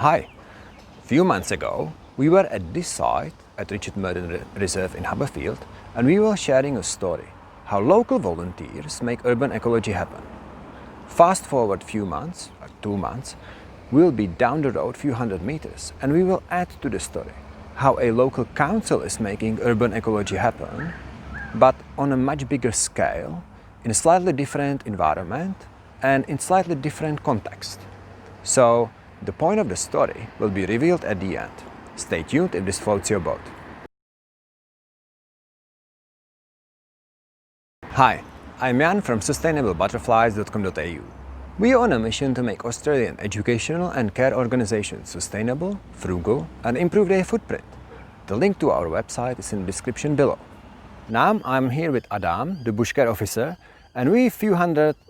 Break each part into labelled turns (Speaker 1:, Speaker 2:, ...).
Speaker 1: Hi! A few months ago, we were at this site at Richard Murden Reserve in Haberfield, and we were sharing a story, how local volunteers make urban ecology happen. Fast forward few months, 2 months, we'll be down the road few hundred meters, and we will add to the story, how a local council is making urban ecology happen, but on a much bigger scale, in a slightly different environment, and in slightly different context. So, the point of the story will be revealed at the end. Stay tuned if this floats your boat. Hi, I'm Jan from sustainablebutterflies.com.au. We are on a mission to make Australian educational and care organizations sustainable, frugal, and improve their footprint. The link to our website is in the description below. Now I'm here with Adam, the bush care officer, and we're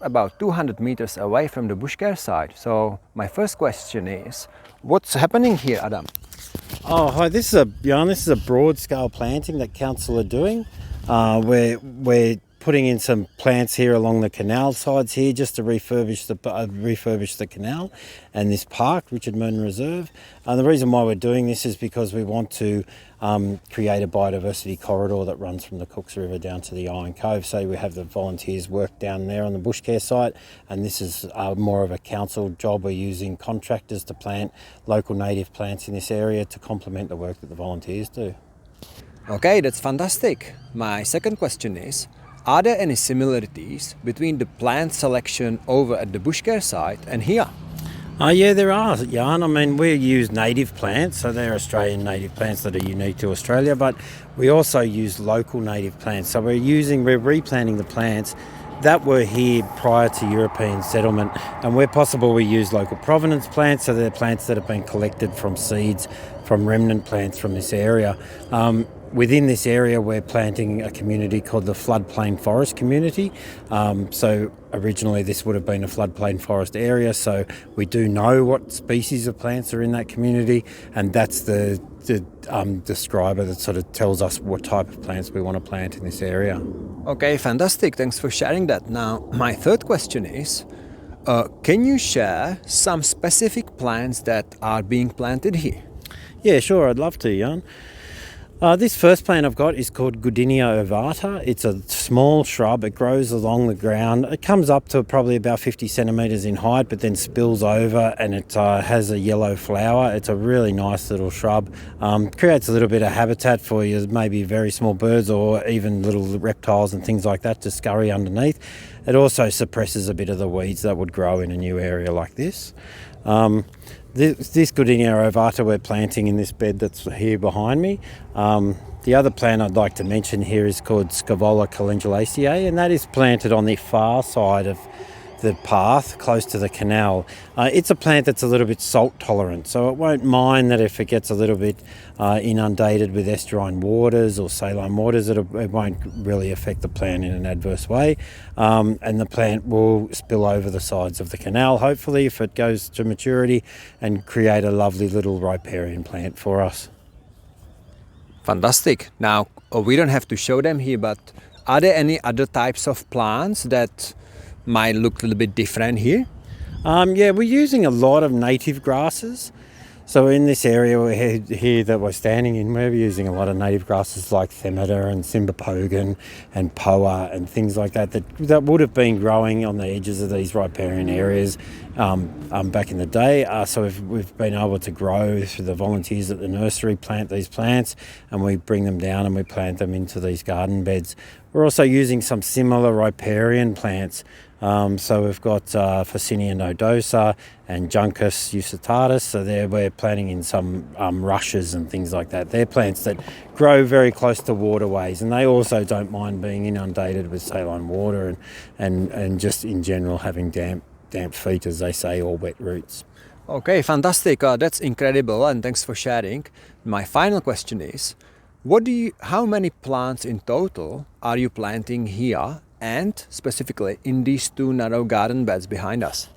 Speaker 1: about 200 meters away from the bush care site. So my first question is, what's happening here, Adam?
Speaker 2: Oh, hi, this is a broad scale planting that council are doing. We're putting in some plants here along the canal sides here just to refurbish the canal and this park, Richard Murden Reserve. The reason why we're doing this is because we want to create a biodiversity corridor that runs from the Cooks River down to the Iron Cove. So we have the volunteers work down there on the bush care site, and this is more of a council job. We're using contractors to plant local native plants in this area to complement the work that the volunteers do.
Speaker 1: Okay, that's fantastic. My second question is, are there any similarities between the plant selection over at the bush care site and here?
Speaker 2: Yeah, there are, Jan. I mean, we use native plants, so they're Australian native plants that are unique to Australia, but we also use local native plants. So we're replanting the plants that were here prior to European settlement, and where possible we use local provenance plants, so they're plants that have been collected from seeds from remnant plants from this area. Within this area, we're planting a community called the Floodplain Forest Community. So originally this would have been a floodplain forest area, so we do know what species of plants are in that community, and that's the describer that sort of tells us what type of plants we want to plant in this area.
Speaker 1: Okay, fantastic. Thanks for sharing that. Now, my third question is, can you share some specific plants that are being planted here?
Speaker 2: Yeah, sure, I'd love to, Jan. This first plant I've got is called Goodenia ovata. It's a small shrub. It grows along the ground. It comes up to probably about 50 centimetres in height, but then spills over, and it has a yellow flower. It's a really nice little shrub. Creates a little bit of habitat for you, maybe very small birds or even little reptiles and things like that to scurry underneath. It also suppresses a bit of the weeds that would grow in a new area like this. This Goodenia ovata we're planting in this bed that's here behind me. The other plant I'd like to mention here is called Scaevola calendulacea, and that is planted on the far side of the path close to the canal. It's a plant that's a little bit salt tolerant, so it won't mind that if it gets a little bit inundated with estuarine waters or saline waters, it won't really affect the plant in an adverse way, and the plant will spill over the sides of the canal, hopefully, if it goes to maturity, and create a lovely little riparian plant for us.
Speaker 1: Fantastic. Now, we don't have to show them here, but are there any other types of plants that might look a little bit different here?
Speaker 2: Yeah, we're using a lot of native grasses. So in this area here that we're standing in, we're using a lot of native grasses like Themeda and Cymbopogon and poa and things like that would have been growing on the edges of these riparian areas back in the day. So we've been able to grow through the volunteers at the nursery plant these plants, and we bring them down and we plant them into these garden beds. We're also using some similar riparian plants. So we've got Ficinia nodosa and Juncus, usitatus. So there we're planting in some rushes and things like that. They're plants that grow very close to waterways, and they also don't mind being inundated with saline water and just in general having damp feet, as they say, or wet roots.
Speaker 1: Okay, fantastic. That's incredible, and thanks for sharing. My final question is, how many plants in total are you planting here, and specifically in these two narrow garden beds behind us?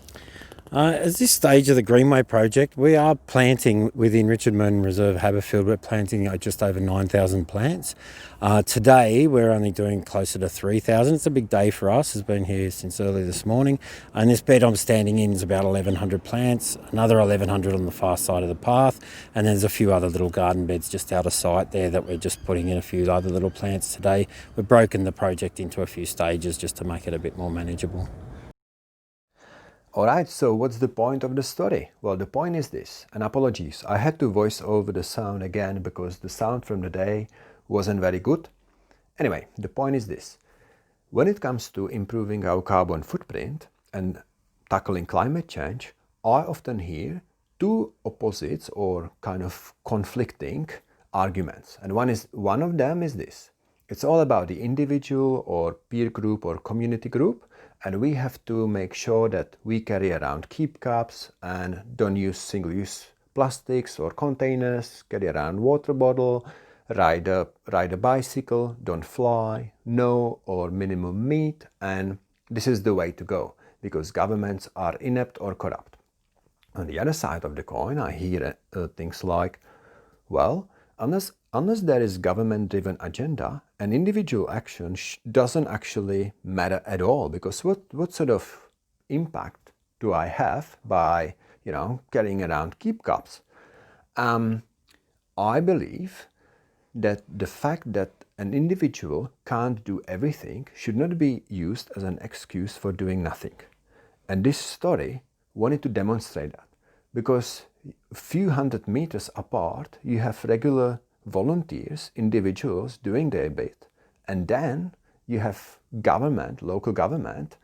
Speaker 2: At this stage of the Greenway project, we are planting within Richard Murden Reserve Haberfield. We're planting just over 9,000 plants. Today, we're only doing closer to 3,000. It's a big day for us. It's been here since early this morning. And this bed I'm standing in is about 1,100 plants, another 1,100 on the far side of the path. And there's a few other little garden beds just out of sight there that we're just putting in a few other little plants today. We've broken the project into a few stages just to make it a bit more manageable.
Speaker 1: Alright, so what's the point of the story? Well, the point is this, and apologies, I had to voice over the sound again because the sound from the day wasn't very good. Anyway, the point is this. When it comes to improving our carbon footprint and tackling climate change, I often hear two opposites or kind of conflicting arguments. And one of them is this. It's all about the individual or peer group or community group, and we have to make sure that we carry around keep cups and don't use single-use plastics or containers, carry around water bottle, ride a bicycle, don't fly, no or minimum meat, and this is the way to go because governments are inept or corrupt. On the other side of the coin, I hear things like, well, unless there is government-driven agenda, an individual action doesn't actually matter at all, because what sort of impact do I have by, carrying around keep cups? I believe that the fact that an individual can't do everything should not be used as an excuse for doing nothing. And this story wanted to demonstrate that, because a few hundred meters apart, you have regular volunteers, individuals doing their bit, and then you have government, local government,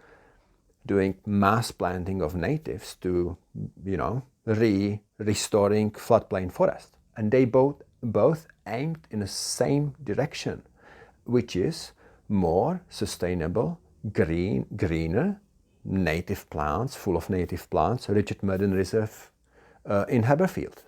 Speaker 1: doing mass planting of natives to, restoring floodplain forest. And they both aimed in the same direction, which is more sustainable, greener, native plants, full of native plants, Richard Murden Reserve in Haberfield.